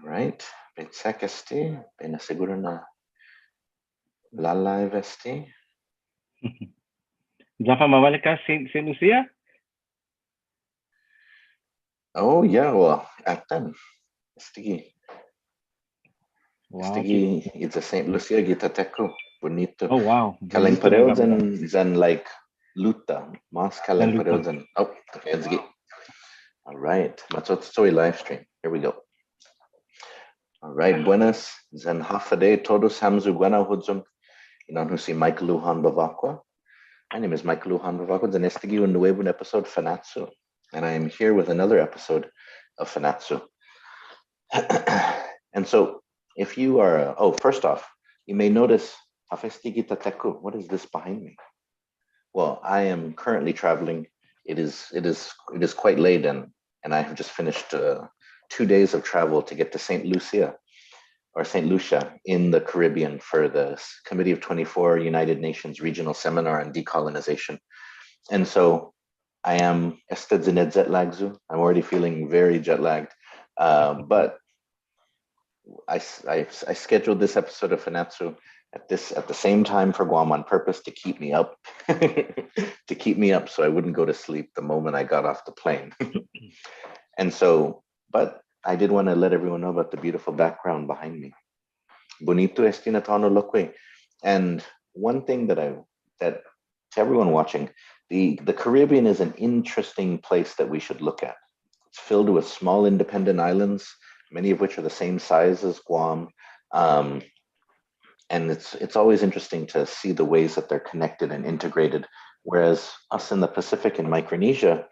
Right. Pensek esti, pena seguro na live esti. Diyan ka mabalik ka, St. Lucia? Oh yeah, well, atan. Estigi. Wow. Estigi, it's a St. Lucia gitateco. Bonito. Oh, wow. Kaleng Bonito pareo maganda. zen like luta. Mas kaleng Zen pareo luta. zen. Oh, let's get. All right. Matsotsoy live stream. Here we go. All right. Buenas. Zen half a day. Todos hamzu buena hudzum. Inan husi Mike Luhan Bavakwa. My name is Mike Luhan Bavakwa. Zen estigi un nuevo episode Fanachu. And I am here with another episode of Fanachu. And so if you are, first off, you may notice, what is this behind me? Well, I am currently traveling. It is quite late, and I have just finished 2 days of travel to get to St. Lucia or St. Lucia in the Caribbean for the Committee of 24 United Nations Regional Seminar on Decolonization. And so I am jet lagzu. I'm already feeling very jet lagged, but I scheduled this episode of Fanachu at the same time for Guam on purpose to keep me up, so I wouldn't go to sleep the moment I got off the plane. And so, but I did want to let everyone know about the beautiful background behind me. Bonito estina Tano Loque. And one thing that to everyone watching, the Caribbean is an interesting place that we should look at. It's filled with small independent islands, many of which are the same size as Guam. And it's always interesting to see the ways that they're connected and integrated. Whereas us in the Pacific and Micronesia,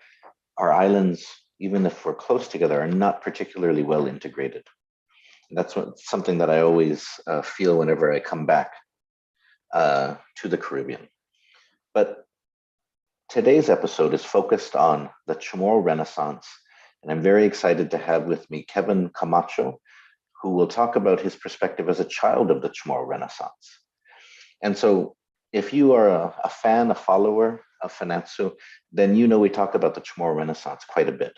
our islands, even if we're close together, are not particularly well integrated. And that's something that I always feel whenever I come back to the Caribbean. But today's episode is focused on the Chamorro Renaissance, and I'm very excited to have with me Kevin Camacho, who will talk about his perspective as a child of the Chamorro Renaissance. And so if you are a fan, a follower of Fanachu, then you know we talk about the Chamorro Renaissance quite a bit,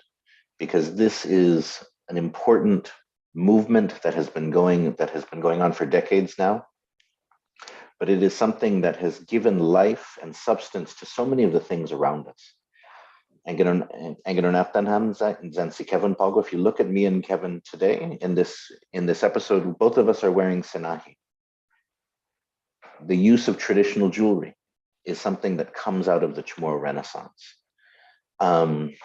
because this is an important movement that has been going on for decades now. But it is something that has given life and substance to so many of the things around us. And Kevin Pago, if you look at me and Kevin today in this episode, both of us are wearing senahi. The use of traditional jewelry is something that comes out of the Chamorro Renaissance. Guam's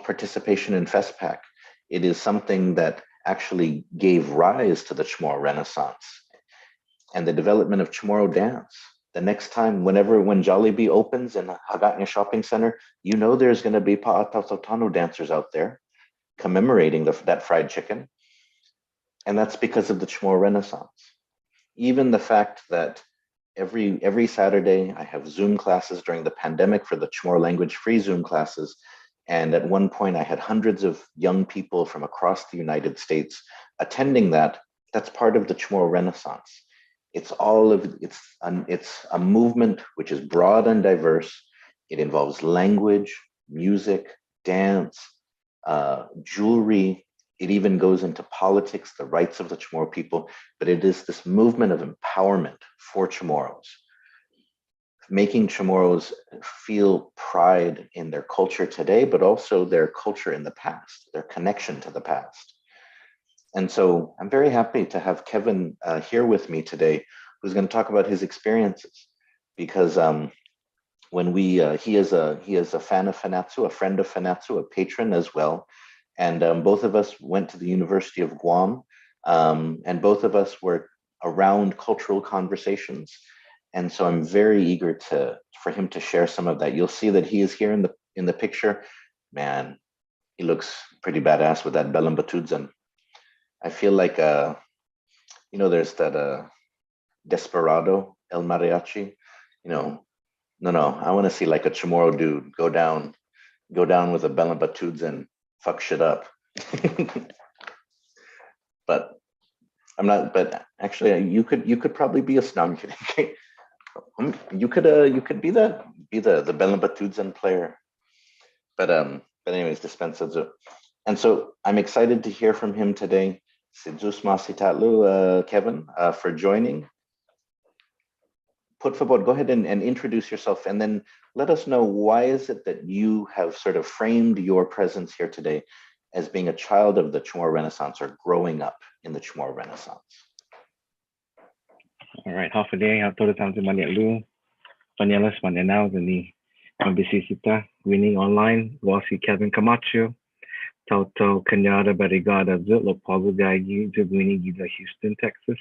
participation in FESTPAC, it is something that actually gave rise to the Chamorro Renaissance and the development of Chamorro dance. The next time, when Jollibee opens in a Hagåtña shopping center, you know there's going to be Maga'taotao dancers out there commemorating that fried chicken. And that's because of the Chamorro Renaissance. Even the fact that every Saturday I have Zoom classes during the pandemic for the Chamorro language free Zoom classes. And at one point I had hundreds of young people from across the United States attending that. That's part of the Chamorro Renaissance. It's a movement which is broad and diverse. It involves language, music, dance, jewelry. It even goes into politics, the rights of the Chamorro people, but it is this movement of empowerment for Chamorros, making Chamorros feel pride in their culture today, but also their culture in the past, their connection to the past. And so I'm very happy to have Kevin here with me today, who's going to talk about his experiences, because he is a fan of Fanachu, a friend of Fanachu, a patron as well. And both of us went to the University of Guam, and both of us were around cultural conversations. And so I'm very eager for him to share some of that. You'll see that he is here in the picture. Man, he looks pretty badass with that Belam Batudzen. I feel like there's that Desperado El Mariachi. No, I want to see like a Chamorro dude go down with a Belam Batudzen, fuck shit up. But I'm not. But actually, you could probably be a snob. You could be the Belam Batudzen player. But anyways, dispensa. And so I'm excited to hear from him today. Sidus Masitatlu, Kevin, for joining. Put forward, go ahead and introduce yourself, and then let us know why is it that you have sort of framed your presence here today as being a child of the Chamorro Renaissance or growing up in the Chamorro Renaissance. All right, half a day, todo tanto manialu, panelas manenao ni mabisisita, winning online, wasi Kevin Camacho, Tauto Kanyada Barigada Zitlo Pabugagi, Zibwini Giza Houston, Texas.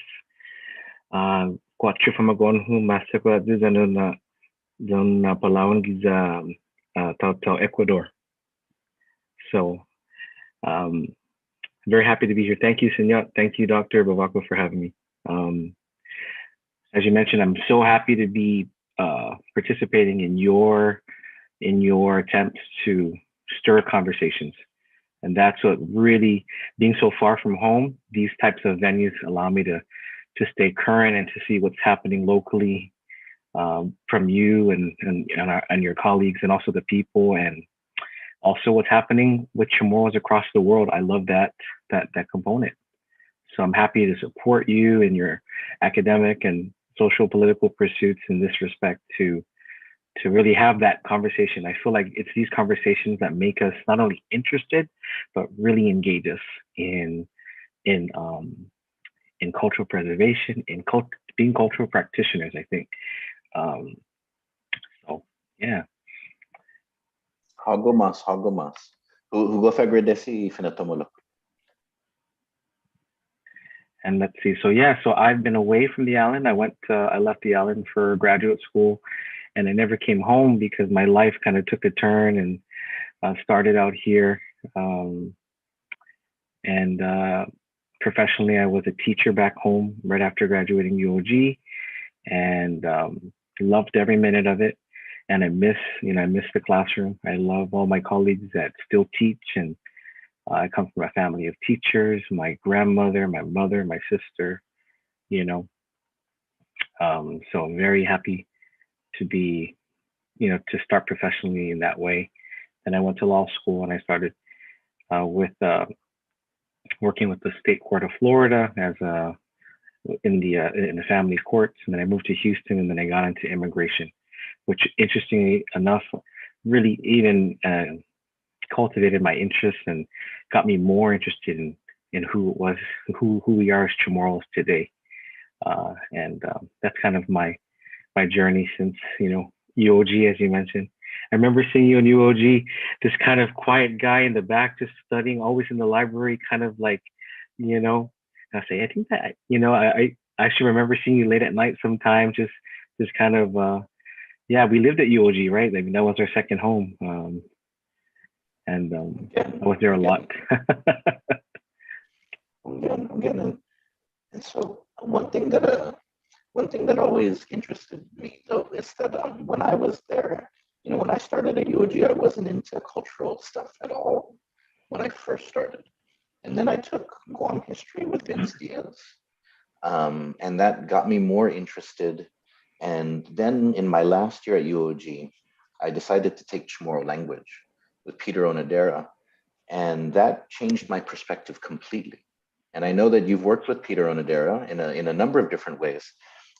Quatro Famagonhu, Massacre Zizanuna, Zona Palawan Giza, Tauto Ecuador. So, very happy to be here. Thank you, Senor. Thank you, Dr. Bavako, for having me. As you mentioned, I'm so happy to be participating in your attempts to stir conversations. And that's what really, being so far from home, these types of venues allow me to stay current and to see what's happening locally from you and your colleagues, and also the people, and also what's happening with Chamorros across the world. I love that component. So I'm happy to support you in your academic and social political pursuits in this respect to really have that conversation. I feel like it's these conversations that make us not only interested, but really engage us in cultural preservation, in being cultural practitioners, I think. So yeah. Hagomas. Hugo Fagredesi Finatomolo. And let's see. So yeah, so I've been away from the island. I left the island for graduate school, and I never came home because my life kind of took a turn and started out here. And professionally, I was a teacher back home right after graduating UOG, and loved every minute of it. And I miss the classroom. I love all my colleagues that still teach, and I come from a family of teachers, my grandmother, my mother, my sister, so I'm very happy to be, to start professionally in that way. Then I went to law school, and I started working with the state court of Florida in the family courts. And then I moved to Houston, and then I got into immigration, which interestingly enough, really even cultivated my interest and got me more interested in who we are as Chamorros today. And that's kind of my journey since, UOG, as you mentioned. I remember seeing you in UOG, this kind of quiet guy in the back, just studying, always in the library, kind of like, I say, I think that, I actually remember seeing you late at night sometimes, just kind of, yeah, we lived at UOG, right? I mean, that was our second home. And I was there a lot. Again. And so one thing that always interested me, though, is that when I was there, when I started at UOG, I wasn't into cultural stuff at all when I first started. And then I took Guam history with Vince Diaz, and that got me more interested. And then in my last year at UOG, I decided to take Chamorro language with Peter Onodera, and that changed my perspective completely. And I know that you've worked with Peter Onodera in a number of different ways.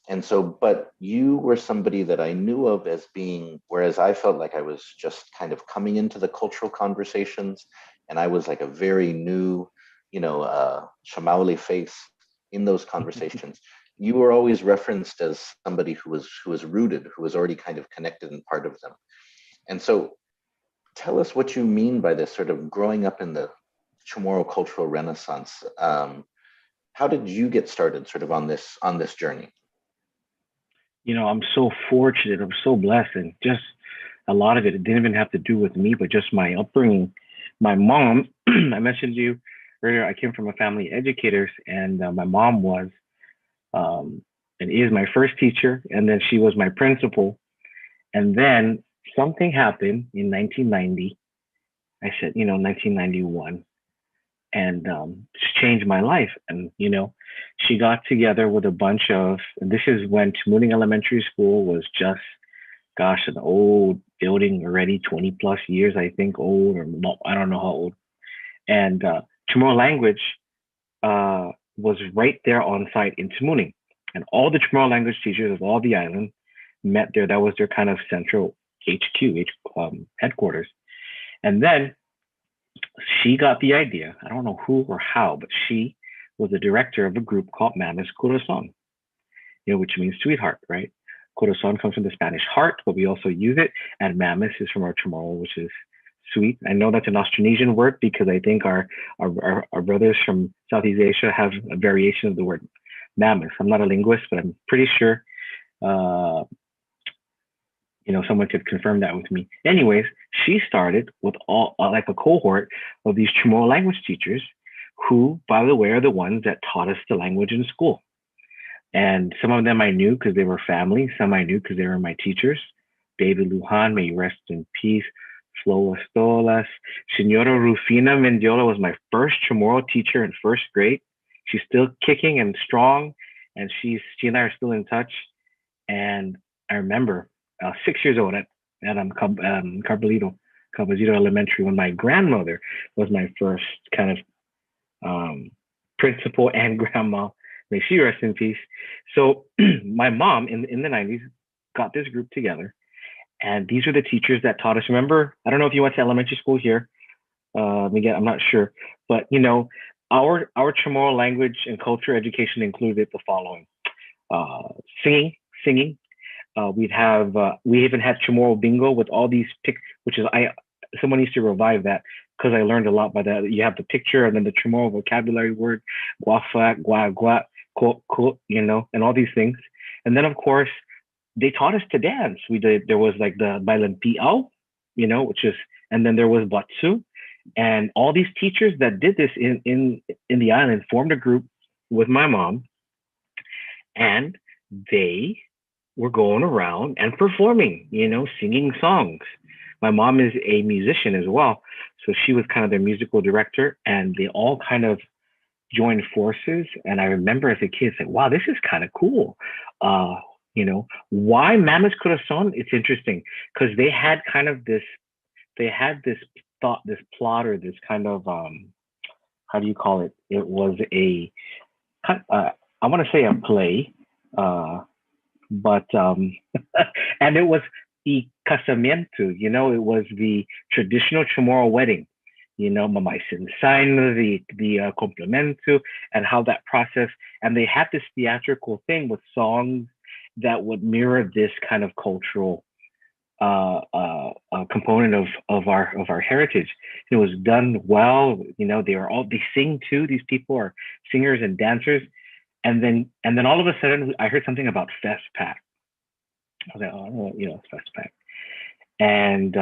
And so, but you were somebody that I knew of as being, whereas I felt like I was just kind of coming into the cultural conversations, and I was like a very new, Shamauli face in those conversations. You were always referenced as somebody who was rooted, who was already kind of connected and part of them. And so tell us what you mean by this sort of growing up in the Chamorro cultural renaissance. How did you get started sort of on this journey? I'm so fortunate, I'm so blessed, and just a lot of it didn't even have to do with me, but just my upbringing. My mom, I mentioned to you earlier, I came from a family of educators, and my mom was and is my first teacher, and then she was my principal. And then something happened in 1990. I said, 1991, and changed my life. And, she got together with a bunch of, and this is when Tamuning Elementary School was just, an old building already, 20 plus years, I think, old, or I don't know how old. And Chamorro language was right there on site in Tamuning. And all the Chamorro language teachers of all the island met there. That was their kind of central HQ, headquarters. And then she got the idea. I don't know who or how, but she was the director of a group called Mamis Corazon, which means sweetheart, right? Corazon comes from the Spanish heart, but we also use it. And Mamis is from our Chamorro, which is sweet. I know that's an Austronesian word because I think our brothers from Southeast Asia have a variation of the word Mamis. I'm not a linguist, but I'm pretty sure someone could confirm that with me. Anyways, she started with all like a cohort of these Chamorro language teachers who, by the way, are the ones that taught us the language in school. And some of them I knew because they were family. Some I knew because they were my teachers. David Lujan, may you rest in peace. Flo Estolas. Senora Rufina Mendiola was my first Chamorro teacher in first grade. She's still kicking and strong, and she and I are still in touch. And I remember 6 years old at Caballito Elementary when my grandmother was my first kind of principal and grandma. May she rest in peace. So my mom in the 90s got this group together. And these are the teachers that taught us. Remember, I don't know if you went to elementary school here. Again, I'm not sure. But, our Chamorro language and culture education included the following. Singing. We even had Chamorro bingo with all these which is, someone needs to revive that because I learned a lot by that. You have the picture and then the Chamorro vocabulary word, guafa, gua, ko, and all these things. And then, of course, they taught us to dance. There was like the Bailan Piao, and then there was Batsu. And all these teachers that did this in the island formed a group with my mom, and they were going around and performing, singing songs. My mom is a musician as well, so she was kind of their musical director, and they all kind of joined forces. And I remember as a kid saying, wow, this is kind of cool. Why Mamis Corazon? It's interesting because they had this thought, this plot, or this kind of how do you call it? It was I want to say a play, but and it was the casamiento, it was the traditional Chamorro wedding, mamay sign, the complemento, and how that process, and they had this theatrical thing with songs that would mirror this kind of cultural component of our heritage. It was done well. They sing too. These people are singers and dancers. And then all of a sudden I heard something about FESTPAC. I was like, oh, FESTPAC. And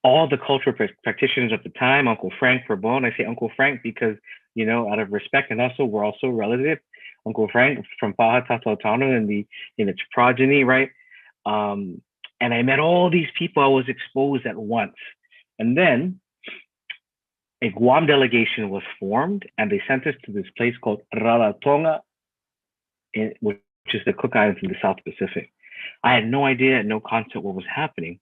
all the cultural practitioners at the time, Uncle Frank Perbone, I say Uncle Frank because, out of respect, and also we're also relative. Uncle Frank from Maga'taotao and its progeny, right? And I met all these people. I was exposed at once. And then a Guam delegation was formed, and they sent us to this place called Rarotonga, which is the Cook Islands in the South Pacific. I had no idea, no concept what was happening.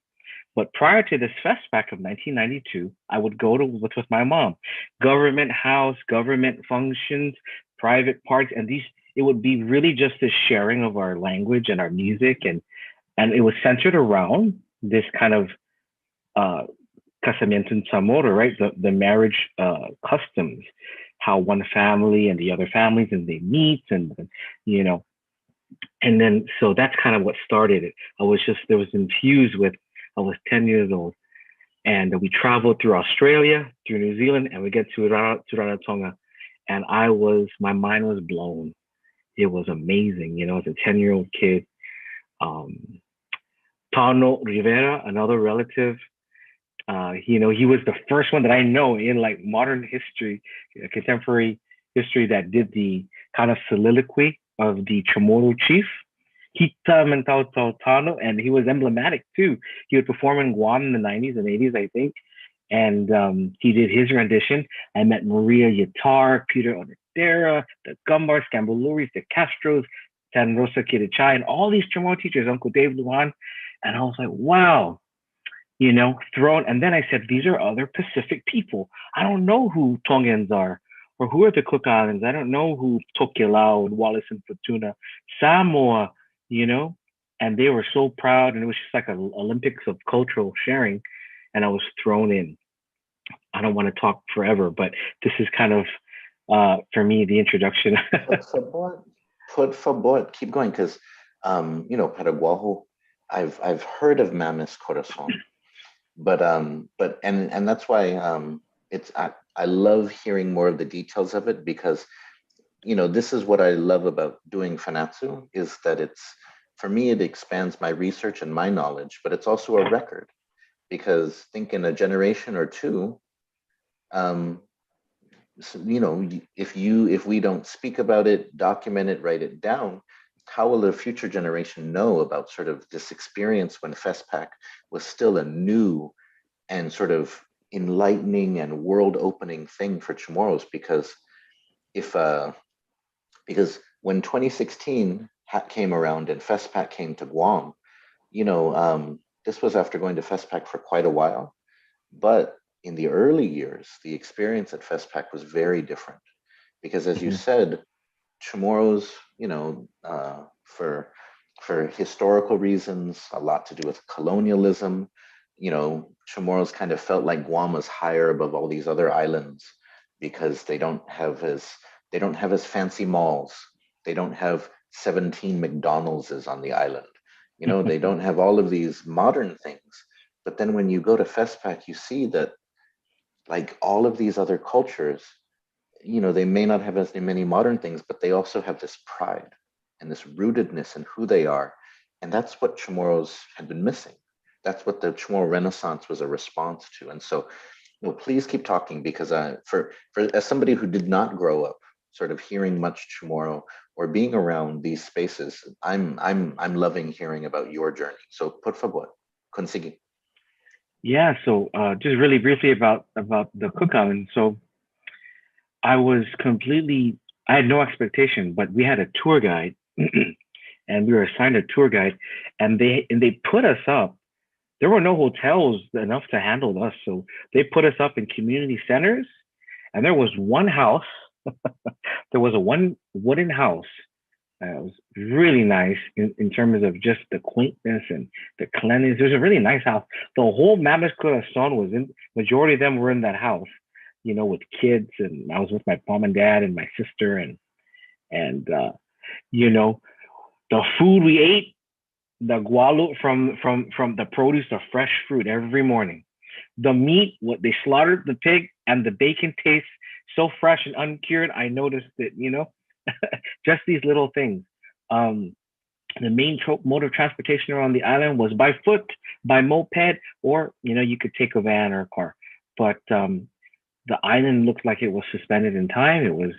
But prior to this FESTPAC of 1992, I would go with my mom, government house, government functions, private parties, and it would be really just this sharing of our language and our music, and it was centered around this kind of casamiento en Chamorro, right? The marriage customs, how one family and the other families and they meet, and and then so that's kind of what started it. I was infused with. I was 10 years old, and we traveled through Australia, through New Zealand, and we get to Rarotonga, and my mind was blown. It was amazing, as a 10-year-old kid. Tano Rivera, another relative, he was the first one that I know in like modern history, contemporary history, that did the kind of soliloquy of the Chamorro chief. Tano, and he was emblematic too. He would perform in Guam in the 90s and 80s, I think, and he did his rendition. I met Maria Yatar, Peter Onodera, the Gumbars, Scambuluris, the Castros, Tan Rosa Kirichai, and all these Chamorro teachers, Uncle Dave Luan, and I was like, wow, thrown. And then I said, these are other Pacific people. I don't know who Tongans are or who are the Cook Islands. I don't know who Tokelau and Wallis and Futuna, Samoa, and they were so proud. And it was just like an Olympics of cultural sharing. And I was thrown in. I don't want to talk forever, but this is kind of, for me, the introduction. Put for board. Keep going, because, Paraguajo, I've heard of Mamis Corazon, but and that's why it's I love hearing more of the details of it, because this is what I love about doing Fanachu, is that for me it expands my research and my knowledge, but it's also a record, because think in a generation or two, so, if we don't speak about it, document it, write it down, how will the future generation know about sort of this experience when FESTPAC was still a new and sort of enlightening and world-opening thing for Chamorros? Because because when 2016 came around and FESTPAC came to Guam, this was after going to FESTPAC for quite a while, but in the early years, the experience at FESTPAC was very different, because, as you said, Chamorros, for historical reasons, a lot to do with colonialism, Chamorros kind of felt like Guam was higher above all these other islands because they don't have as fancy malls, they don't have 17 McDonald's on the island, they don't have all of these modern things. But then when you go to FESTPAC, you see that, like all of these other cultures, they may not have as many modern things, but they also have this pride and this rootedness in who they are. And that's what Chamorros had been missing. That's what the Chamorro Renaissance was a response to. And so, please keep talking, because for as somebody who did not grow up sort of hearing much Chamorro or being around these spaces, I'm loving hearing about your journey. So, por favor, consigue. Yeah, so just really briefly about the Cook Island. So I had no expectation, but we had a tour guide and we were assigned a tour guide, and they put us up. There were no hotels enough to handle us. So they put us up in community centers, and there was one house. There was one wooden house. It was really nice in terms of just the quaintness and the cleanliness. It was a really nice house. The whole Mamis Corazon was majority of them were in that house, with kids. And I was with my mom and dad and my sister, and the food we ate, the gualo from the produce, the fresh fruit every morning. The meat, what they slaughtered the pig, and the bacon tastes so fresh and uncured. I noticed it, just these little things. The main mode of transportation around the island was by foot, by moped, or you could take a van or a car. But the island looked like it was suspended in time. It was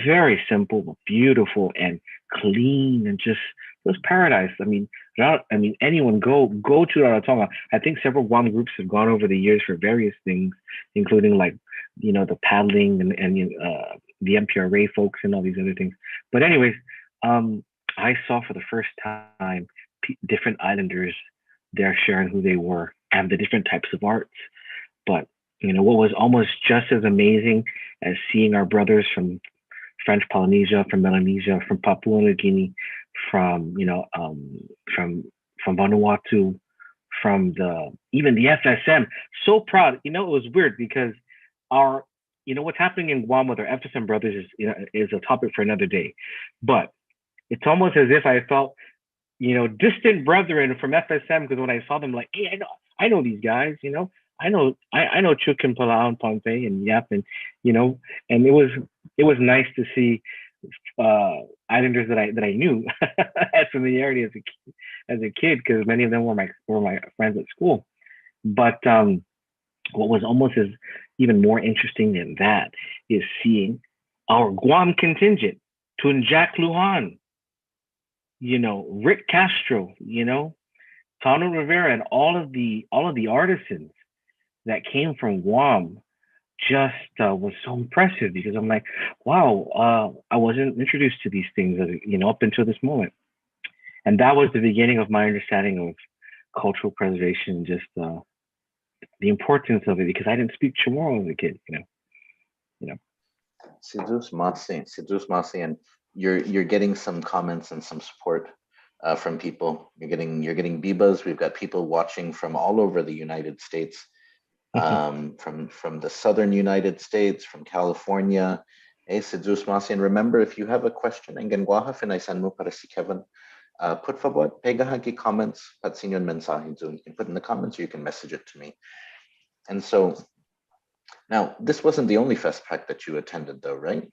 very simple, but beautiful and clean, and just it was paradise. Anyone go to Rarotonga. I think several Guam groups have gone over the years for various things, including the paddling and the MPRA folks and all these other things. But anyways, I saw for the first time different islanders there sharing who they were and the different types of arts. But what was almost just as amazing as seeing our brothers from French Polynesia, from Melanesia, from Papua New Guinea, from Vanuatu, from even the FSM. So proud. It was weird because what's happening in Guam with our FSM brothers is a topic for another day. But it's almost as if I felt, distant brethren from FSM, because when I saw them, like, hey, I know these guys, I know Chuk and Palau and Pompey and Yap, and and it was nice to see islanders that I knew had familiarity as a kid, because many of them were my friends at school. But what was almost as even more interesting than that is seeing our Guam contingent, Tunjak Luhan, Rick Castro, Tano Rivera, and all of the artisans that came from Guam. Just was so impressive, because I'm like, wow, I wasn't introduced to these things, up until this moment. And that was the beginning of my understanding of cultural preservation, just the importance of it, because I didn't speak Chamorro as a kid, you know. Sidus Masi, and you're getting some comments and some support from people. You're getting bibas. We've got people watching from all over the United States, from the southern United States, from California. Hey, Sidus Masi, and remember, if you have a question, en lenguaje finaisan mo para si Kevin, put favor, pegahagi comments, pat sinyon mensahe Zoom. You can put in the comments or you can message it to me. And so now, this wasn't the only FESTPAC that you attended, though, right?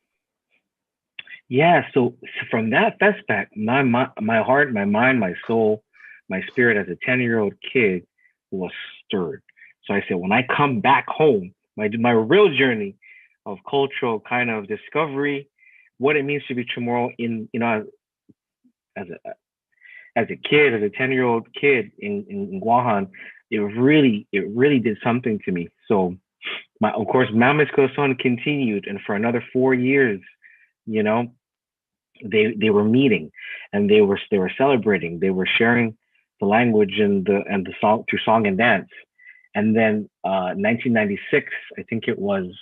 Yeah. So from that FESTPAC, my heart, my mind, my soul, my spirit as a 10-year-old kid was stirred. So I said, when I come back home, my real journey of cultural kind of discovery, what it means to be Chamorro in, as a kid, as a 10-year-old kid in Guahan, it really did something to me. So of course, Mama's Corazon continued, and for another 4 years, they were meeting, and they were celebrating, they were sharing the language and the song through song and dance. And then 1996, I think it was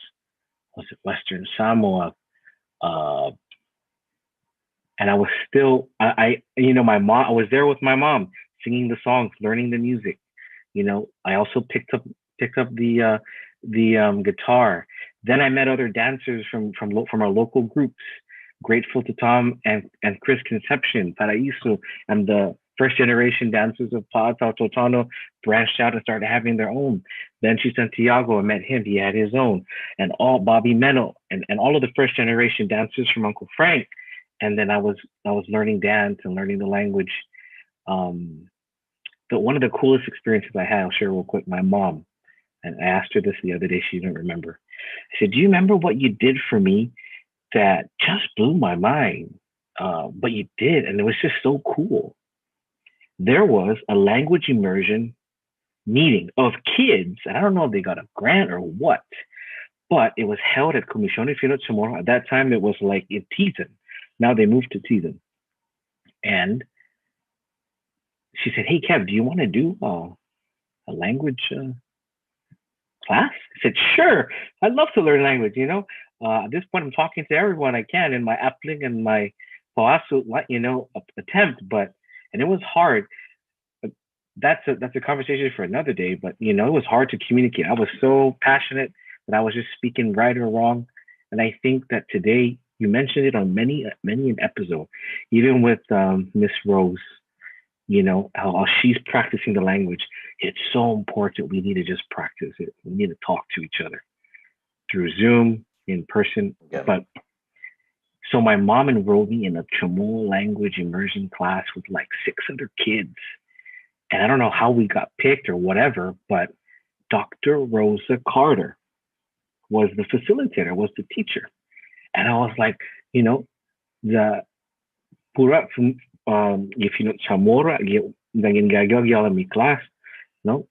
it Western Samoa, and I was still my mom. I was there with my mom singing the songs, learning the music. I also picked up the guitar. Then I met other dancers from our local groups. Grateful to Tom and Chris Conception, Paraiso, and the first generation dancers of Maga'taotao branched out and started having their own. Then to Santiago, I met him, he had his own. And all Bobby Meno and all of the first generation dancers from Uncle Frank. And then I was learning dance and learning the language. One of the coolest experiences I had, I'll share real quick, my mom, and I asked her this the other day, she didn't remember. I said, do you remember what you did for me that just blew my mind? But you did, and it was just so cool. There was a language immersion meeting of kids, and I don't know if they got a grant or what, but it was held at Comisión Filo Chamorro. At that time, it was like in Tizan. Now they moved to Tizan. And she said, hey, Kev, do you want to do a language class? I said, sure. I'd love to learn language, at this point, I'm talking to everyone I can in my Appling and my Pawasu, attempt, and it was hard. That's a conversation for another day, but, it was hard to communicate. I was so passionate that I was just speaking right or wrong. And I think that today, you mentioned it on many an episode, even with Miss Rose, how she's practicing the language. It's so important. We need to just practice it. We need to talk to each other through Zoom, in person. Yeah. But so my mom enrolled me in a Chamorro language immersion class with like 600 kids. And I don't know how we got picked or whatever, but Dr. Rosa Carter was the facilitator, was the teacher. And I was like, the pura if Chamorro naging gagawin mi class, no,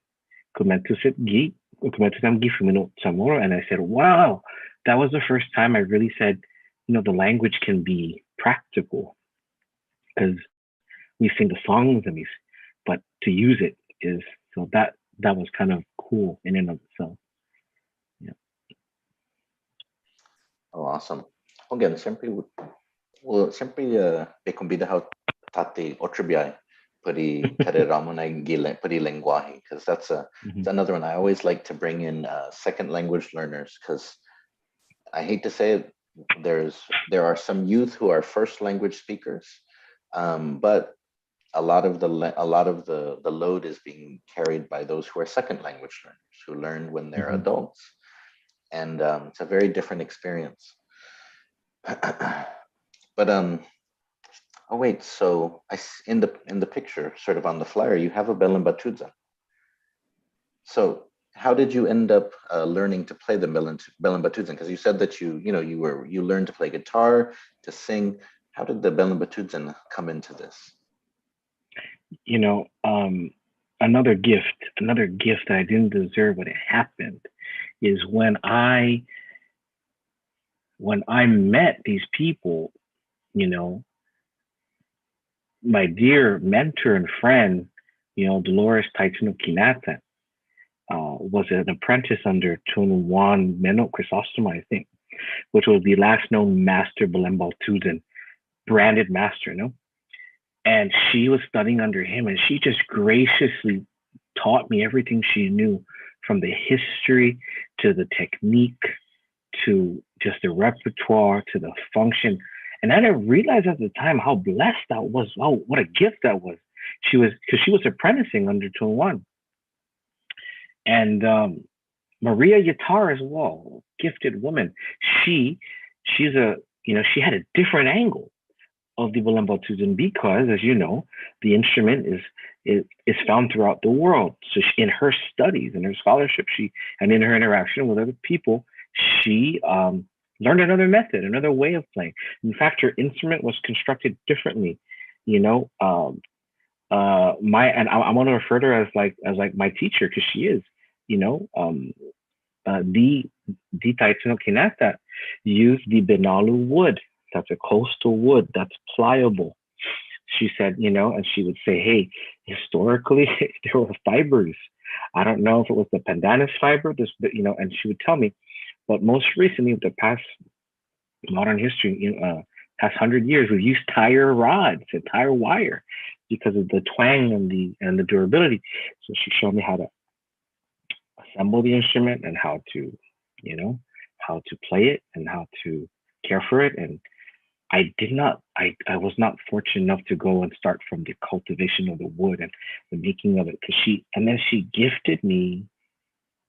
kumentusit gi Chamorro. And I said, wow, that was the first time I really said, the language can be practical, because we sing the songs but to use it is, so that was kind of cool in and of itself. Yeah. Oh, awesome. Again, siyempre may kumbida how tati otribiyay pari kareramo na pari lenguaje, because that's it's another one. I always like to bring in second language learners, because I hate to say it, there are some youth who are first language speakers, but a lot of the load is being carried by those who are second language learners, who learn when they're adults, and it's a very different experience. But oh wait, so in the picture, sort of on the flyer, you have a belembatudza. So how did you end up learning to play the belembatudza? Because you said that you learned to play guitar, to sing. How did the belembatudza come into this? Another gift that I didn't deserve when it happened is when I met these people, my dear mentor and friend, Dolores Taitino Kinata, was an apprentice under Tunuwan Menok Chrysostoma, I think, which was the last known master Balembal Tuzin, branded master, And she was studying under him, and she just graciously taught me everything she knew, from the history to the technique to just the repertoire to the function. And I didn't realize at the time how blessed that was. Oh, what a gift that was. Because she was apprenticing under Tunuwan. And Maria Yatar as well, gifted woman. She she's a she had a different angle of the Balembal because, as you know, the instrument is found throughout the world. So in her studies, in her scholarship, and in her interaction with other people, she learned another method, another way of playing. In fact, her instrument was constructed differently. I want to refer to her as my teacher, because she is. The Taitano Kinata used the Benalu wood. That's a coastal wood that's pliable. She said, and she would say, hey, historically, there were fibers. I don't know if it was the pandanus fiber, and she would tell me. But most recently, the past modern history, past 100 years, we've used tire rods and tire wire because of the twang and the durability. So she showed me how to assemble the instrument and how to play it and how to care for it. And I was not fortunate enough to go and start from the cultivation of the wood and the making of it, and then she gifted me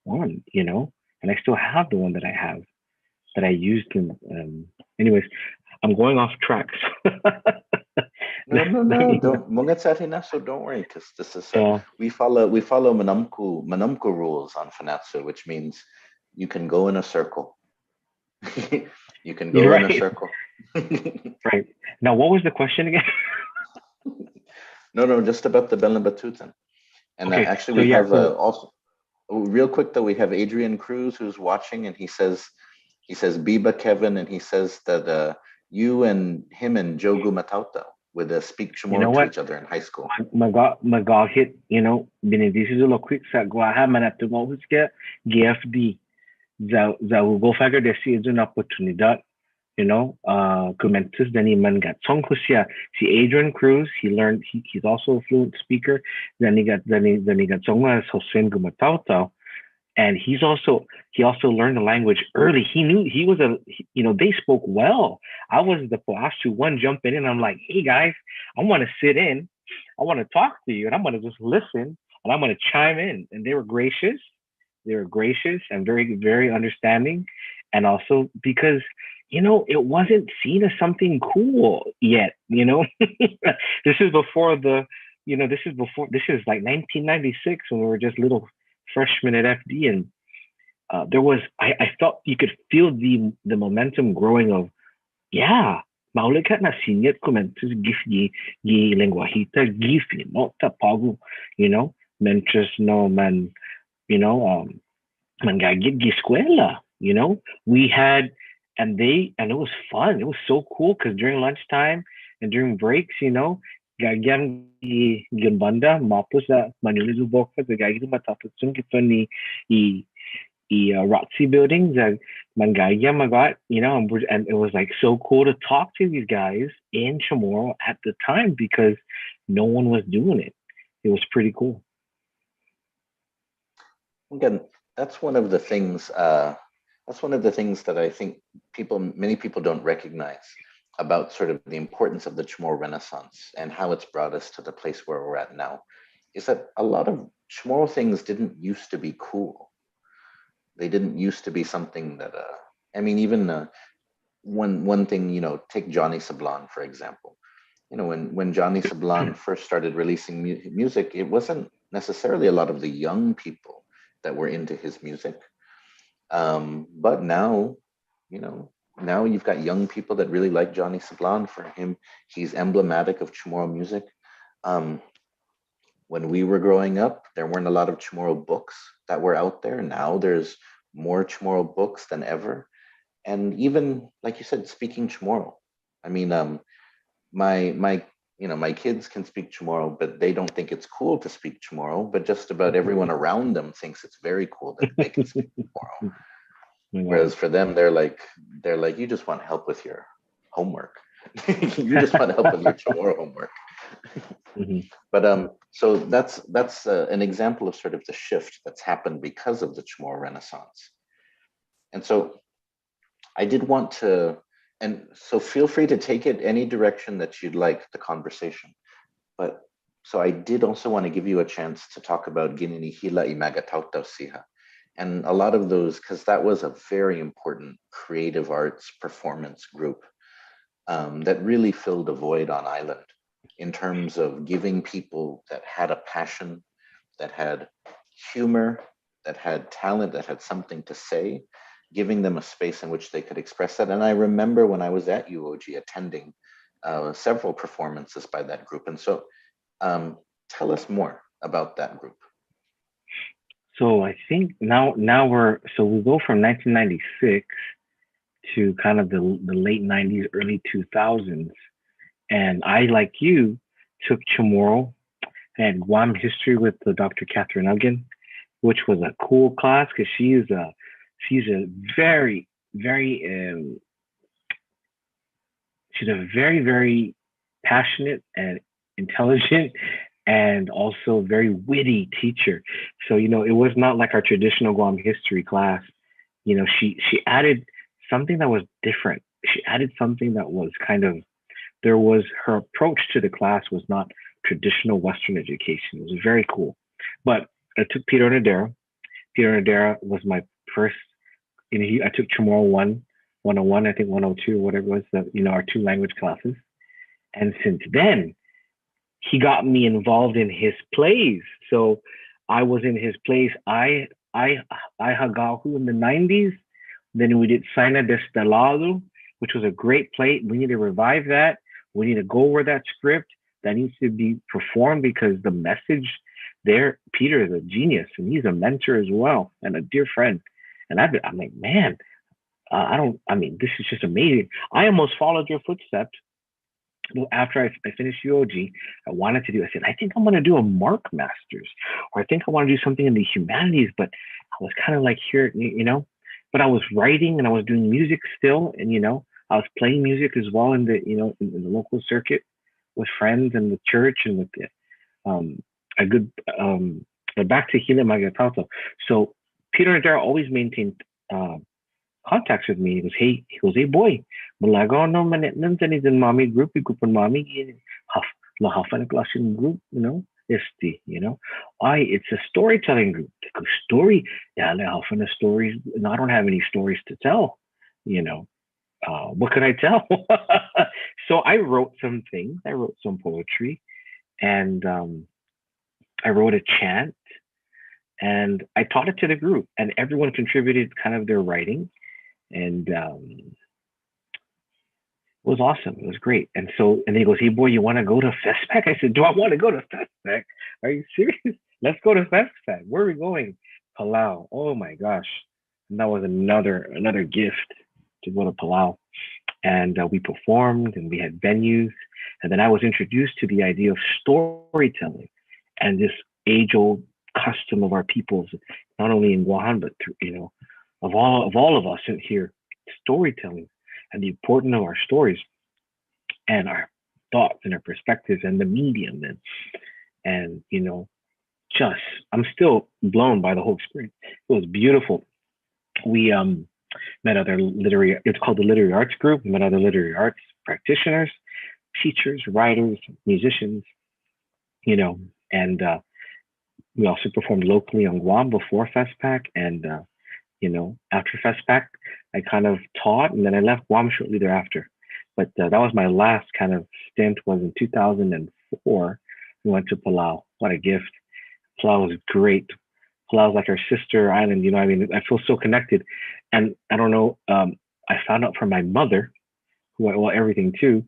one, and I still have the one that I have that I used in. Anyways, I'm going off track. No. Don't worry, because this is we follow Manamku rules on Fanachu, which means you can go in a circle. You can go in a circle. Right. Now, what was the question again? No, just about the Belenbatutan. And okay. Actually, we have also, real quick though, we have Adrian Cruz who's watching, and he says, Biba Kevin, and he says that you and him and Jogu Matauta would speak Chamorro to each other in high school. Magahit, binidisizulo quick sa guaha manatungol huske GFD. Za go fagure desi is una oportunidad, Kumentus Dani Maga'taotao Siha. See Adrian Cruz, he's also a fluent speaker. Then he got as Hossein Gumatauta. And he also learned the language early. He was they spoke well. I was the Fanachu one jumping in. I'm like, hey guys, I want to sit in. I want to talk to you, and I'm going to just listen, and I'm going to chime in. And they were gracious. And very, very understanding. And also because, it wasn't seen as something cool yet, This is before this is like 1996 when we were just little freshman at FD, and I felt you could feel the momentum growing of, maulikat na sinyat kumentus gif gi lenguajita gif not tapagu, mentres no man, man gagit gi escuela, we had, and it was fun. It was so cool because during lunchtime and during breaks, gagyan gimbanda mapos sa Manila Boca the gagyan matapos kito ni Roxy buildings and mangaya magot, and it was like so cool to talk to these guys in Chamorro at the time because no one was doing it. It was pretty cool. Again, that's one of the things that I think many people don't recognize about sort of the importance of the Chamorro Renaissance and how it's brought us to the place where we're at now, is that a lot of Chamorro things didn't used to be cool. They didn't used to be something that, even one thing, take Johnny Sablon, for example. When Johnny Sablon first started releasing music, it wasn't necessarily a lot of the young people that were into his music. But now, now you've got young people that really like Johnny Sablon. For him, he's emblematic of Chamorro music. When we were growing up, there weren't a lot of Chamorro books that were out there. Now there's more Chamorro books than ever. And even, like you said, speaking Chamorro. My my kids can speak Chamorro, but they don't think it's cool to speak Chamorro, but just about everyone around them thinks it's very cool that they can speak Chamorro. Whereas for them, they're like, you just want help with your homework. You just want help with your Chamorro homework. But so that's an example of sort of the shift that's happened because of the Chamorro Renaissance. And so I did want to, and so feel free to take it any direction that you'd like, the conversation. But so I did also want to give you a chance to talk about Ginen, Hila, y Maga'taotao Siha. And a lot of those, because that was a very important creative arts performance group that really filled a void on island in terms of giving people that had a passion, that had humor, that had talent, that had something to say, giving them a space in which they could express that. And I remember when I was at UOG attending several performances by that group. And so tell us more about that group. So I think now we go from 1996 to kind of the late 90s, early 2000s. And I, like you, took Chamorro. I had Guam history with Dr. Catherine Uggan, which was a cool class because she's a very, very she's a very, very passionate and intelligent and also very witty teacher. So, it was not like our traditional Guam history class. She added something that was different. She added something that was her approach to the class was not traditional Western education. It was very cool. But I took Peter Nadera. Peter Nadera was my first, I took Chamorro 101, I think 102, whatever it was, our 2 language classes. And since then, he got me involved in his plays. So I was in his plays. I Hagahu in the 90s. Then we did Saina Destelado, which was a great play. We need to revive that. We need to go over that script. That needs to be performed because the message there, Peter is a genius and he's a mentor as well and a dear friend. And I'm like, man, this is just amazing. I almost followed your footsteps. Well, after I finished UOG, I said, I think I'm going to do a Mark Masters, or I think I want to do something in the humanities, but I was kind of like here, but I was writing and I was doing music still. And, I was playing music as well in the, in the local circuit with friends and the church and with a good, back to Hila Maga'taotao. So Peter Nadera always maintained contacts with me. He goes, hey boy, malaga no manitnan tani din mami group, ikupan mami lahafan klasin group, it's a storytelling group. Story, yeah, lahafan stories. No, I don't have any stories to tell, what could I tell? So I wrote some things. I wrote some poetry, and I wrote a chant, and I taught it to the group, and everyone contributed kind of their writing. And it was awesome. It was great. And he goes, hey boy, you want to go to FESTPAC? I said, do I want to go to FESTPAC? Are you serious? Let's go to FESTPAC. Where are we going? Palau. Oh my gosh. And that was another gift to go to Palau. And we performed and we had venues. And then I was introduced to the idea of storytelling and this age-old custom of our peoples, not only in Guam, but of all of us here, storytelling and the importance of our stories and our thoughts and our perspectives and the medium and I'm still blown by the whole experience. It was beautiful. We met other it's called the Literary Arts Group. We met other literary arts practitioners, teachers, writers, musicians, and we also performed locally on Guam before FESTPAC, and after FESTPAC, I kind of taught, and then I left Guam shortly thereafter. But that was my last kind of stint. Was in 2004. We went to Palau. What a gift! Palau was great. Palau is like our sister island. I feel so connected. And I don't know. I found out from my mother, everything too,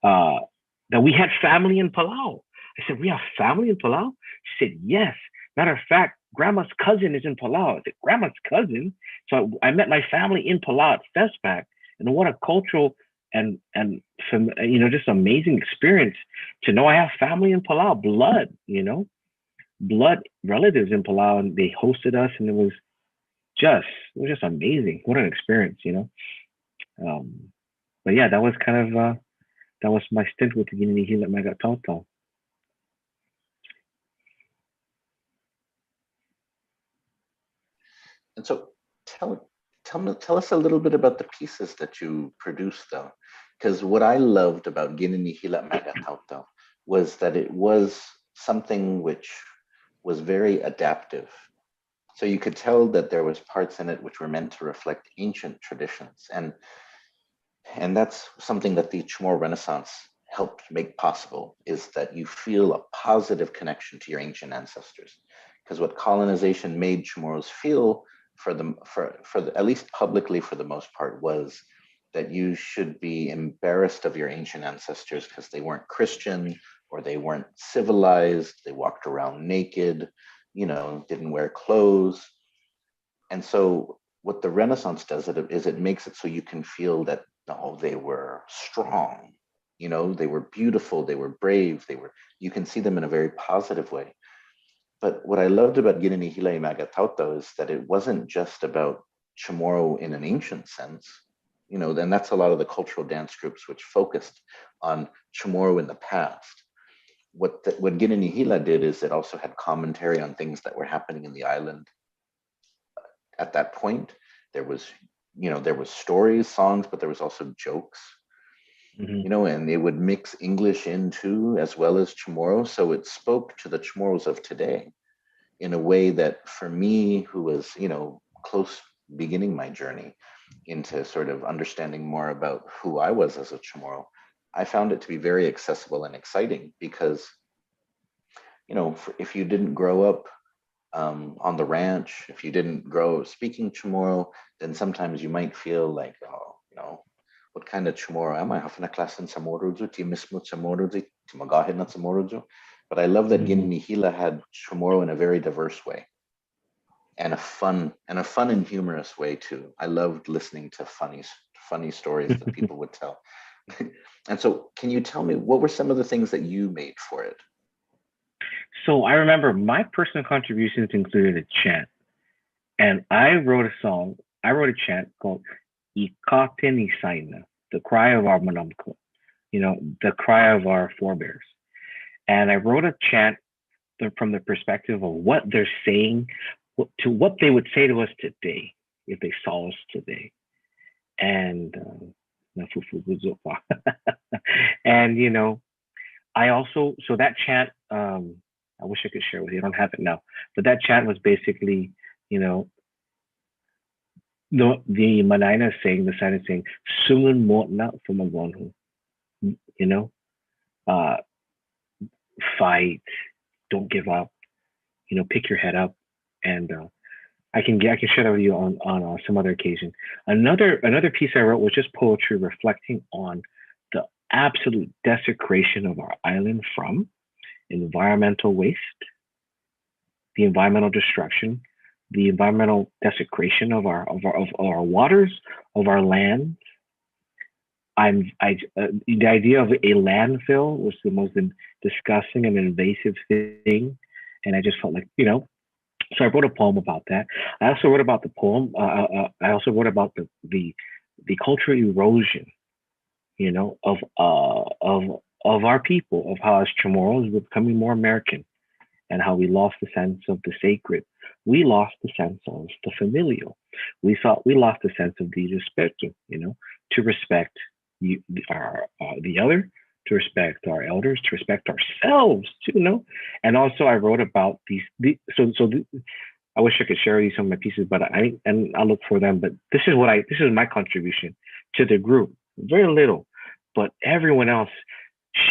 that we had family in Palau. I said, we have family in Palau? She said, yes. Matter of fact, grandma's cousin is in Palau. I said, grandma's cousin? So I met my family in Palau at FESTPAC. And what a cultural some, just amazing experience to know I have family in Palau, blood relatives in Palau, and they hosted us, and it was just amazing. What an experience, But yeah, that was kind of that was my stint with the Ginen Hila Maga'taotao. And so tell us a little bit about the pieces that you produced, though, because what I loved about Ginini Hila Maga'taotao was that it was something which was very adaptive. So you could tell that there was parts in it which were meant to reflect ancient traditions, and that's something that the Chamorro Renaissance helped make possible, is that you feel a positive connection to your ancient ancestors. Because what colonization made Chamorros feel, at least publicly for the most part, was that you should be embarrassed of your ancient ancestors because they weren't Christian or they weren't civilized, they walked around naked, didn't wear clothes. And so what the Renaissance does is it makes it so you can feel that, no, they were strong, they were beautiful, they were brave, you can see them in a very positive way. But what I loved about Ginini Hila Maga'taotao is that it wasn't just about Chamorro in an ancient sense, then that's a lot of the cultural dance groups which focused on Chamorro in the past. What Ginini Hila did is it also had commentary on things that were happening in the island at that point. There was stories, songs, but there was also jokes, and they would mix English in too, as well as Chamorro. So it spoke to the Chamorros of today in a way that, for me, who was, close beginning my journey into sort of understanding more about who I was as a Chamorro, I found it to be very accessible and exciting because, if you didn't grow up on the ranch, if you didn't grow speaking Chamorro, then sometimes you might feel like, what kind of Chamorro am I? Hafna class in Chamorro, ti mismo Chamorro, ti magahin na Chamorro. But I love that Ginini Hila had Chamorro in a very diverse way, and a fun and humorous way too. I loved listening to funny stories that people would tell. And so, can you tell me what were some of the things that you made for it? So I remember my personal contributions included a chant, and I wrote a chant called Ikaten Isaina, the Cry of Our Menomonee, the cry of our forebears. And I wrote a chant from the perspective of what they're saying, to what they would say to us today if they saw us today. And and I also, so that chant, I wish I could share with you. I don't have it now, but that chant was basically, the Manaina saying, the sign is saying, "Sungun mo na fumagonhu," fight, don't give up, pick your head up, and I can share that with you on some other occasion. Another piece I wrote was just poetry reflecting on the absolute desecration of our island from environmental waste, the environmental destruction, the environmental desecration of our waters, of our lands. The idea of a landfill was the most disgusting and invasive thing, and I just felt like, so I wrote a poem about that. I also wrote about the poem. I also wrote about the cultural erosion, of our people, of how as Chamorros we're becoming more American, and how we lost the sense of the sacred. We lost the sense of the familial. We lost the sense of the respeto, to respect the other, to respect our elders, to respect ourselves too, And also I wrote about these. I wish I could share with you some of my pieces, but I'll look for them. But this is my contribution to the group. Very little, but everyone else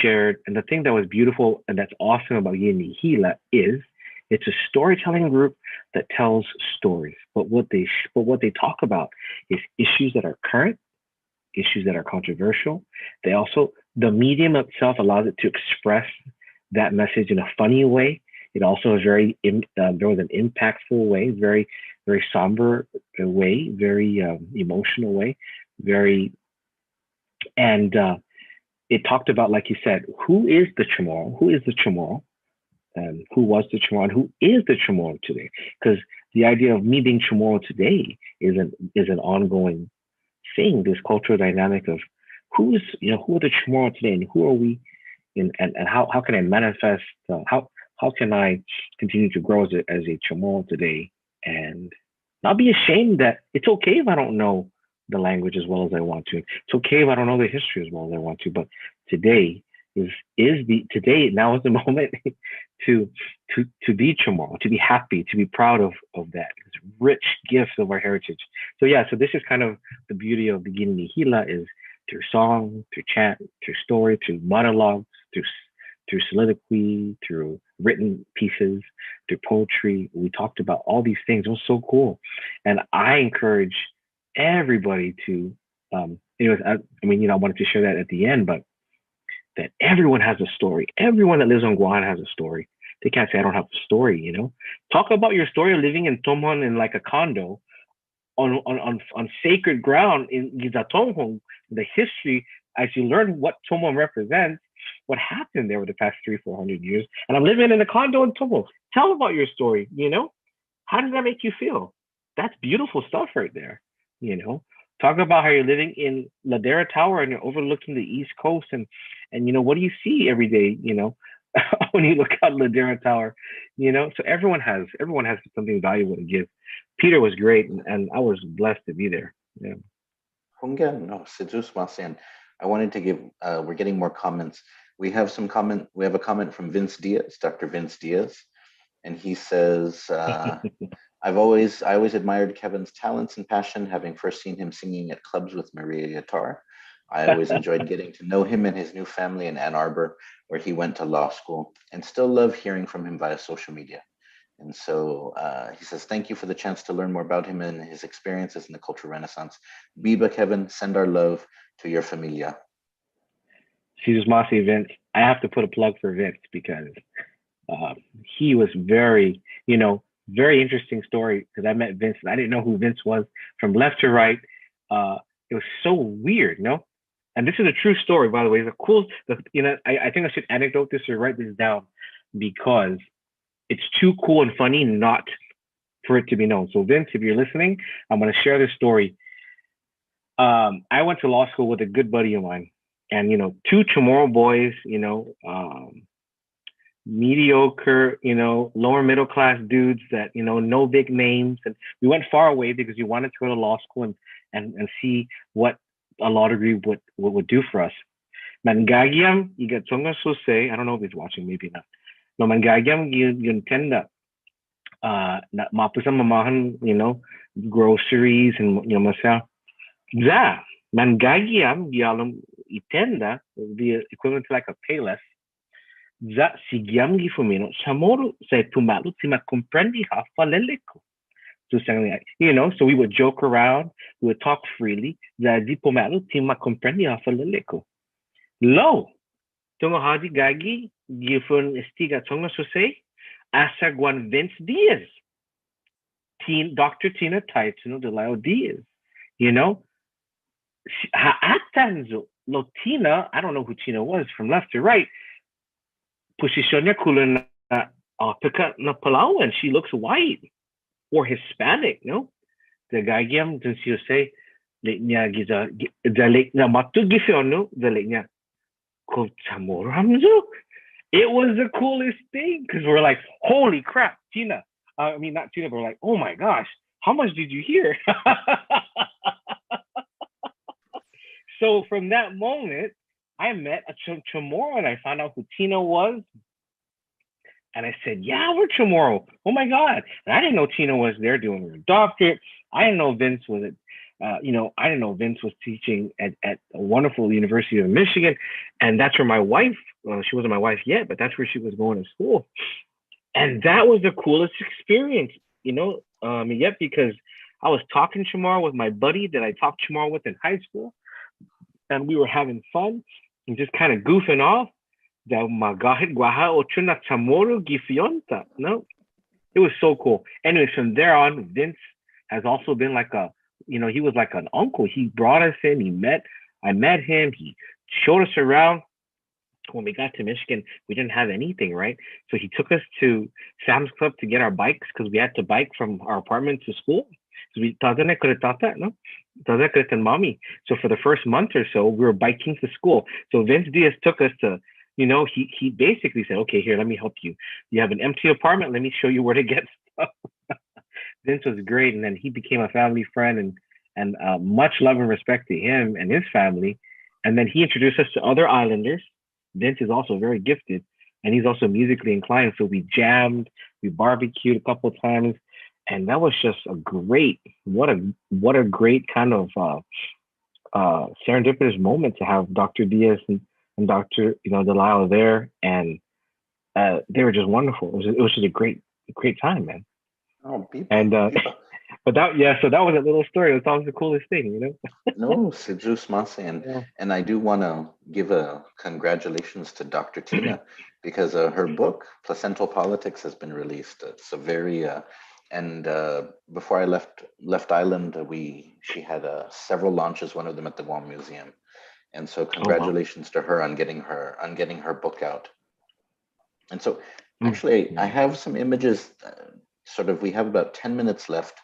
shared. And the thing that was beautiful and that's awesome about Ginini Hila is it's a storytelling group that tells stories. But what they talk about is issues that are current, issues that are controversial. The medium itself allows it to express that message in a funny way. It also is there was an impactful way, very, very somber way, very emotional way, very And it talked about, like you said, who is the Chamorro? Who is the Chamorro? And who was the Chamorro? And who is the Chamorro today? Because the idea of me being Chamorro today is an ongoing thing. This cultural dynamic of who is, who are the Chamorro today, and who are we, and how can I manifest? How can I continue to grow as a Chamorro today, and not be ashamed that it's okay if I don't know the language as well as I want to. It's okay if I don't know the history as well as I want to. But today today now is the moment to be Chamorro, to be happy, to be proud of that rich gift of our heritage. So yeah, so this is kind of the beauty of the Ginen Hila, is through song, through chant, through story, through monologues, through soliloquy, through written pieces, through poetry. We talked about all these things. It was so cool. And I encourage everybody to, anyways, I wanted to share that at the end, but that everyone has a story. Everyone that lives on Guam has a story. They can't say, I don't have a story, Talk about your story of living in Tomon in like a condo on sacred ground in Gizatonghong, the history, as you learn what Tomon represents, what happened there over the past 300-400 years. And I'm living in a condo in Tomon. Tell about your story, How does that make you feel? That's beautiful stuff right there, Talk about how you're living in Ladera Tower and you're overlooking the East Coast, and what do you see every day, when you look out Ladera Tower, So everyone has something valuable to give. Peter was great, and I was blessed to be there. Yeah. No, I wanted to give. We're getting more comments. We have a comment from Vince Diaz, Dr. Vince Diaz, and he says, I always admired Kevin's talents and passion, having first seen him singing at clubs with Maria Guitar. I always enjoyed getting to know him and his new family in Ann Arbor, where he went to law school, and still love hearing from him via social media. And so he says, thank you for the chance to learn more about him and his experiences in the cultural renaissance. Biba, Kevin, send our love to your familia. Jesus Masi, Vince. I have to put a plug for Vince because he was very, very interesting story, because I met Vince and I didn't know who Vince was from left to right. It was so weird, And this is a true story, by the way. It's a cool, I think I should anecdote this or write this down, because it's too cool and funny not for it to be known. So Vince, if you're listening, I'm going to share this story. I went to law school with a good buddy of mine, and, two Chamorro boys, mediocre, lower middle class dudes that, no big names. And we went far away because we wanted to go to law school and see what a law degree would do for us. Mangagiam, you get Tonga Sose, I don't know if he's watching, maybe not. No, Mangagiam, you tend to mapusang mamahan, groceries and, masya. Za, Mangagiam, yalum itenda, the equivalent to like a payless. Za sigiam gifumino, Chamorro se tumalu tima comprendi ha faleleco. So we would joke around, we would talk freely. Za di pomalu tima comprendi ha faleleco. Lo, tungo hadi gagi, gifun estiga tonga sose, asagwan Vince Diaz. Dr. Tina Taitano de Lao Diaz. Haatanzo, lo Tina, I don't know who Tina was from left to right. Posisyonya kulana Pika na Palawan. She looks white or Hispanic, no? The gagiam does you say leknya giza the leknya matu gifyono the leknya ko Chamorro hamzo. It was the coolest thing, because we're like, holy crap, Tina. Not Tina, but we're like, oh my gosh, how much did you hear? So from that moment, I met a Chamorro, and I found out who Tina was. And I said, yeah, we're Chamorro. Oh my God. And I didn't know Tina was there doing her doctorate. I didn't know Vince was I didn't know Vince was teaching at a wonderful University of Michigan. And that's where my wife, she wasn't my wife yet, but that's where she was going to school. And that was the coolest experience, yet, because I was talking Chamorro with my buddy that I talked Chamorro with in high school. And we were having fun and just kind of goofing off. No, it was so cool. Anyways, from there on, Vince has also been like he was like an uncle. He brought us in. He met I met him. He showed us around. When we got to Michigan, we didn't have anything, right? So he took us to Sam's Club to get our bikes because we had to bike from our apartment to school. So we thought that could have thought that, no? Thought that could have mommy. So for the first month or so, we were biking to school. So Vince Diaz took us to, he basically said, okay, here, let me help you. You have an empty apartment. Let me show you where to get stuff. Vince was great, and then he became a family friend, and much love and respect to him and his family. And then he introduced us to other islanders. Vince is also very gifted, and he's also musically inclined. So we jammed, we barbecued a couple of times, and that was just what a great kind of serendipitous moment to have Dr. Diaz and Dr. Delisle there, and they were just wonderful. It was just a great time, man. Oh, people. And but so that was a little story. It was the coolest thing, No, Sejus Mase, and I do want to give a congratulations to Dr. Tina because her book Placental Politics has been released. It's a very and before I left Island, she had several launches. One of them at the Guam Museum, and so congratulations to her on getting her book out. And so actually, I have some images. We have about 10 minutes left.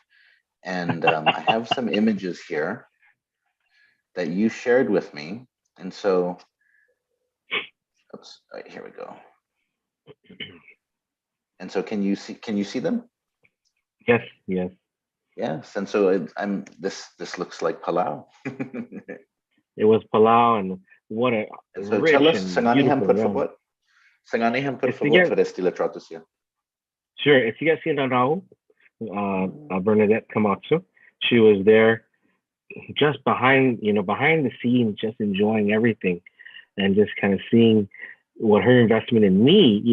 And I have some images here that you shared with me. And so, here we go. And so can you see them? Yes. Yes. And so this looks like Palau. It was Palau, and what a so rich tell us, and Sanganihan beautiful, por favor. Sanganihan por favor, Forestila Trotusia. Sure. If you guys see Raul, Bernadette Camacho, she was there just behind the scenes, just enjoying everything and just kind of seeing what her investment in me,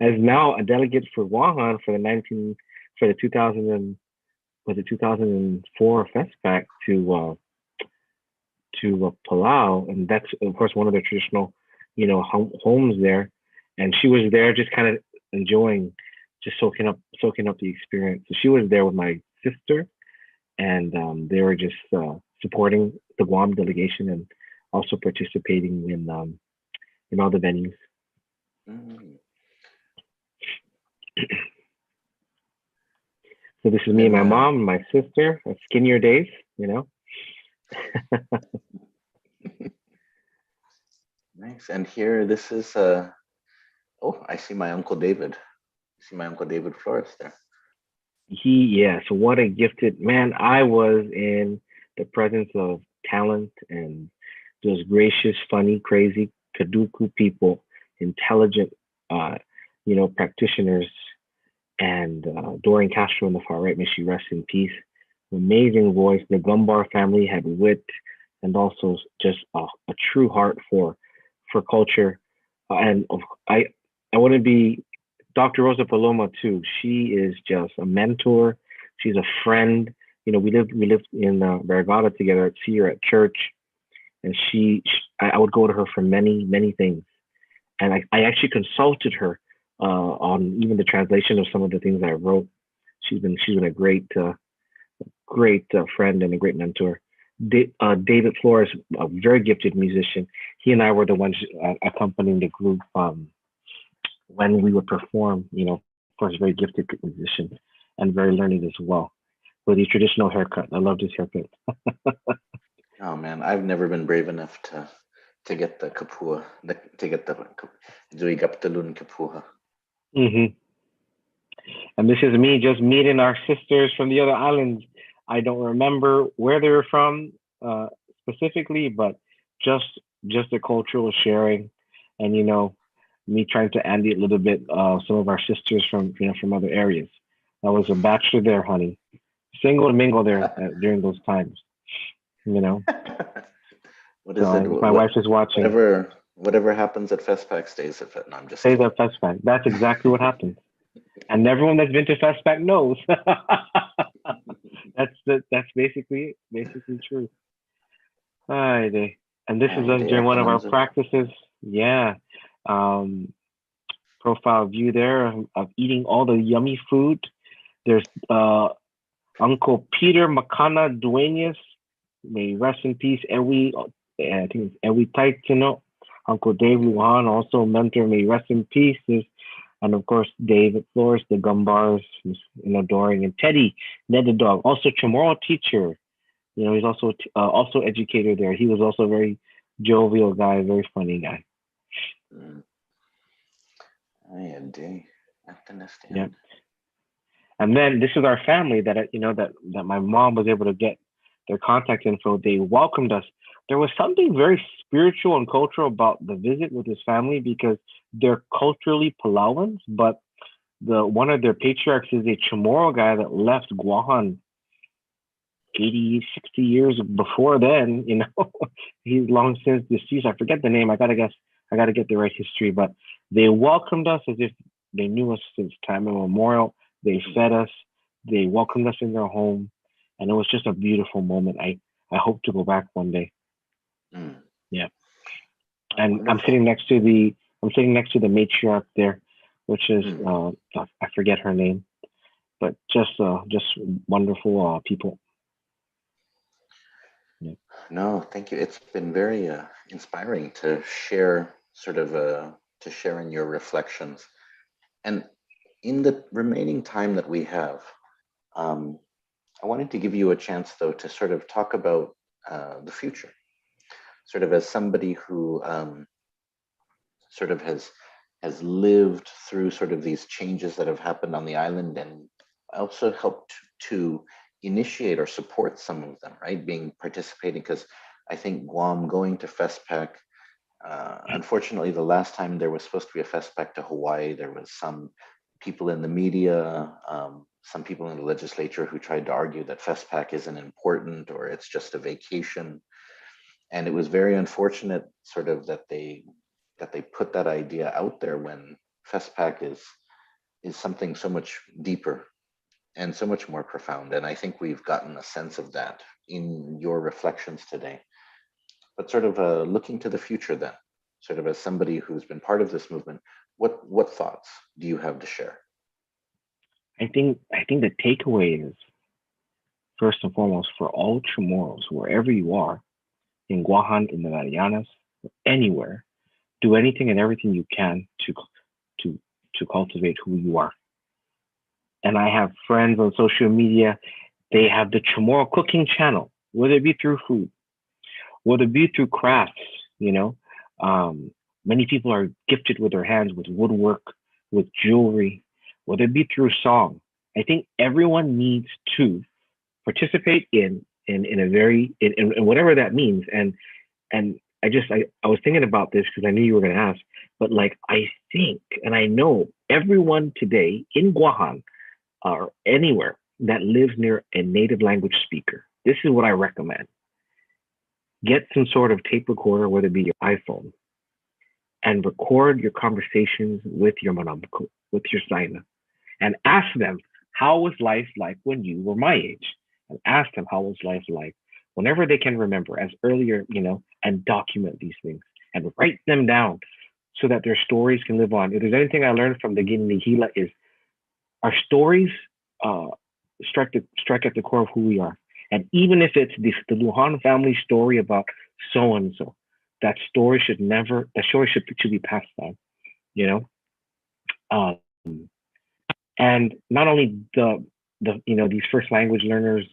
as now a delegate for Wuhan for the 2004 FESTPAC to Palau, and that's of course one of the traditional, homes there, and she was there just kind of enjoying, just soaking up the experience. So she was there with my sister, and they were just supporting the Guam delegation and also participating in all the venues. Mm. So this is me and my mom and my sister at skinnier days, Nice. And here, this is I see my Uncle David. See my Uncle David Flores there. So what a gifted man. I was in the presence of talent and those gracious, funny, crazy, Kaduku people, intelligent, practitioners, and Dorian Castro in the far right, may she rest in peace. Amazing voice. The Gumbar family had wit and also just a true heart for culture. And I wouldn't be Dr. Rosa Paloma too. She is just a mentor. She's a friend. We lived in Vergara together. See her at church, and I would go to her for many, many things. And I actually consulted her on even the translation of some of the things I wrote. She's been a great friend and a great mentor. David Flores, a very gifted musician. He and I were the ones accompanying the group when we would perform. Of course, very gifted musician and very learned as well. With his traditional haircut, I loved his haircut. Oh man, I've never been brave enough to get the kapua, to get the Zuigaptalun kapua. Mm-hmm. And this is me just meeting our sisters from the other islands. I don't remember where they were from specifically, but just the cultural sharing, and me trying to Andy a little bit some of our sisters from other areas. I was a bachelor there, honey, single and mingle there during those times. What is it? My wife is watching. Whatever happens at FESTPAC stays at no, I'm just stays at FESTPAC. That's exactly what happened. And everyone that's been to FESTPAC knows. That's basically true. And this is us during one of our practices. Yeah. Profile view there of eating all the yummy food. There's Uncle Peter Makana Duenas, may rest in peace. I think it's Untitled. Uncle Dave Lujan also mentored me. Rest in peace. And of course, David Flores, the Gumbars, adoring, and Teddy, Ned the dog, also Chamorro teacher. He's also educator there. He was also a very jovial guy, very funny guy. Mm. I day. I understand. Yeah. And then this is our family that that my mom was able to get their contact info. They welcomed us. There was something very spiritual and cultural about the visit with his family because they're culturally Palauans, but one of their patriarchs is a Chamorro guy that left Guahan 80, 60 years before then. He's long since deceased. I forget the name. I gotta get the right history, but they welcomed us as if they knew us since time immemorial. They fed us. They welcomed us in their home, and it was just a beautiful moment. I hope to go back one day. Mm. Yeah, and wonderful. I'm sitting next to the matriarch there, which is I forget her name, but just wonderful people. Yeah. No, thank you. It's been very inspiring to share to share in your reflections. And in the remaining time that we have, I wanted to give you a chance, though, to sort of talk about the future, sort of as somebody who sort of has lived through sort of these changes that have happened on the island, and also helped to initiate or support some of them, right? Participating, because I think Guam going to FESTPAC, unfortunately, the last time there was supposed to be a FESTPAC to Hawaii, there was some people in the media, some people in the legislature who tried to argue that FESTPAC isn't important or it's just a vacation. And it was very unfortunate sort of that they put that idea out there when FESTPAC is something so much deeper and so much more profound. And I think we've gotten a sense of that in your reflections today. But sort of looking to the future then, sort of as somebody who's been part of this movement, what thoughts do you have to share? I think the takeaway is, first and foremost, for all Chamorros, wherever you are, in Guahan, in the Marianas, anywhere, do anything and everything you can to cultivate who you are. And I have friends on social media, they have the Chamorro cooking channel, whether it be through food, whether it be through crafts, many people are gifted with their hands, with woodwork, with jewelry, whether it be through song. I think everyone needs to participate in whatever that means. And I was thinking about this because I knew you were going to ask, but like, I think, and I know everyone today in Guahan or anywhere that lives near a native language speaker, this is what I recommend. Get some sort of tape recorder, whether it be your iPhone, and record your conversations with your Menomonee, with your Zaina, and ask them, how was life like when you were my age? And ask them, how was life like whenever they can remember, as earlier, and document these things and write them down so that their stories can live on. If there's anything I learned from the Ginen Hila is our stories strike at the core of who we are. And even if it's the Lujan family story about so and so, that story should be passed on, and not only these first language learners,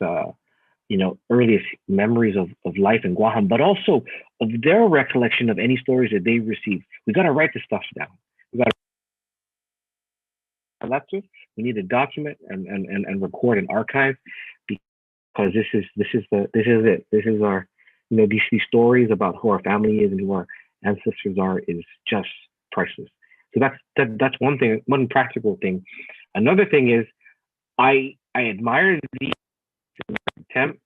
earliest memories of life in Guam, but also of their recollection of any stories that they received. We got to write this stuff down. We need to document and record and archive, because this is it. This is our, these stories about who our family is and who our ancestors are is just priceless. So that's one thing, one practical thing. Another thing is I admire the attempt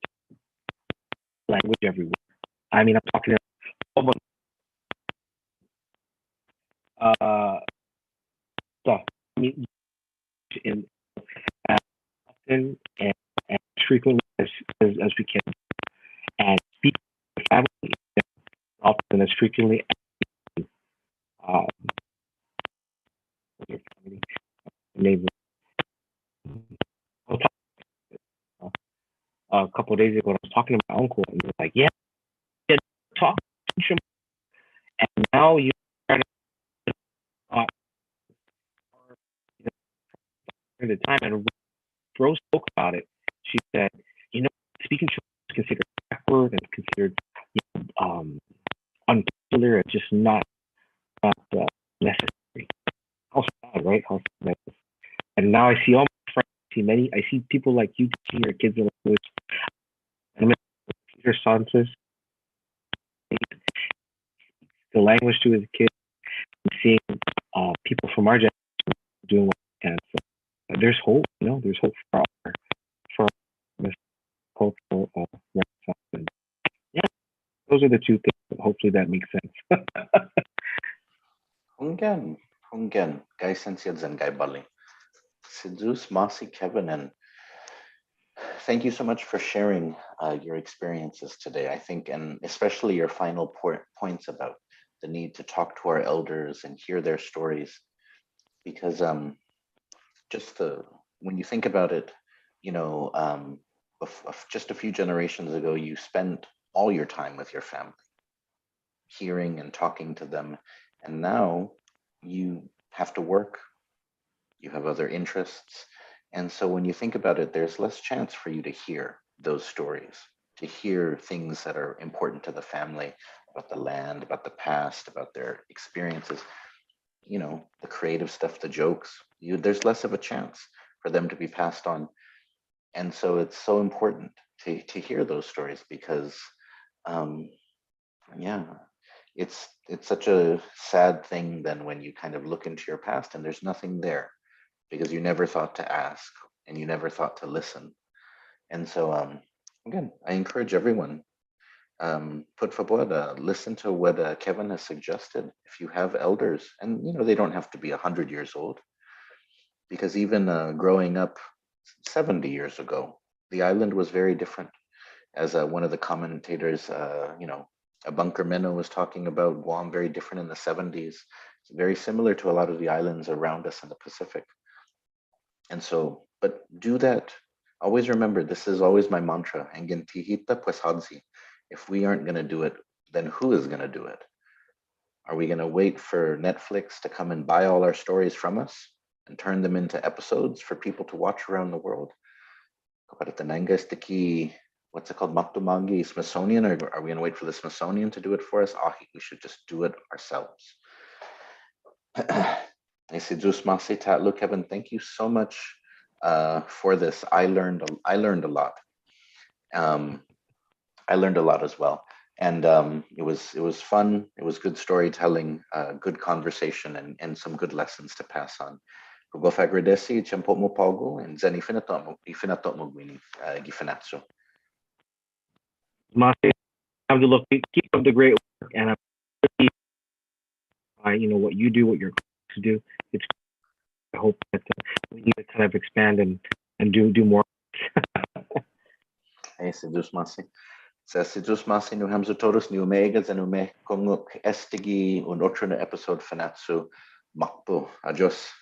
language everywhere. I mean, I'm talking about stuff. I mean, in often and as frequently as we can, and speak to family often as frequently as neighbors. A couple of days ago, I was talking to my uncle, and he was like, "Yeah, talk now you kind of at the time, and Rose spoke about it. She said, speaking to is considered backward and considered unpopular and just not necessary. How sad, right? How sad. And now I see all my friends. I see people like you teaching your kids the language. And Peter Sanchez the language to his kids, and seeing people from our generation doing what they can. So there's hope. There's hope for this cultural renaissance. And yeah, those are the two things. But hopefully that makes sense. Hungen, Guy Sensiads and Guy Bali. Sidus, Masi, Kevin, and thank you so much for sharing your experiences today. I think, and especially your final points about the need to talk to our elders and hear their stories, because when you think about it, just a few generations ago, you spent all your time with your family, hearing and talking to them, and now you have to work, you have other interests. And so when you think about it, there's less chance for you to hear those stories, to hear things that are important to the family, about the land, about the past, about their experiences, the creative stuff, the jokes. There's less of a chance for them to be passed on. And so it's so important to hear those stories because, it's such a sad thing then when you kind of look into your past and there's nothing there because you never thought to ask and you never thought to listen. And so, again, I encourage everyone, put forward, listen to what Kevin has suggested. If you have elders, and they don't have to be 100 years old, because even growing up 70 years ago, the island was very different. As one of the commentators, a Bunker Minnow was talking about Guam, very different in the 70s. It's very similar to a lot of the islands around us in the Pacific. And so, but do that. Always remember, this is always my mantra. If we aren't going to do it, then who is going to do it? Are we going to wait for Netflix to come and buy all our stories from us and turn them into episodes for people to watch around the world? What's it called? Maktumangi Smithsonian? Or are we going to wait for the Smithsonian to do it for us? We should just do it ourselves. Look, Kevin, thank you so much for this. I learned a lot. I learned a lot as well, and it was fun. It was good storytelling, good conversation, and some good lessons to pass on. Go agradeci champo mo pago and zeni ifinato mo gwini gifanatso. Masi, have to look. Keep up the great work, and what you do, what you're to do. I hope that we need to kind of expand and do more. Sedus Masi. Sedus Masi nu hamzo todos ni omegas and ume konguk estigi un otro episode fanatsu makpo. Adios.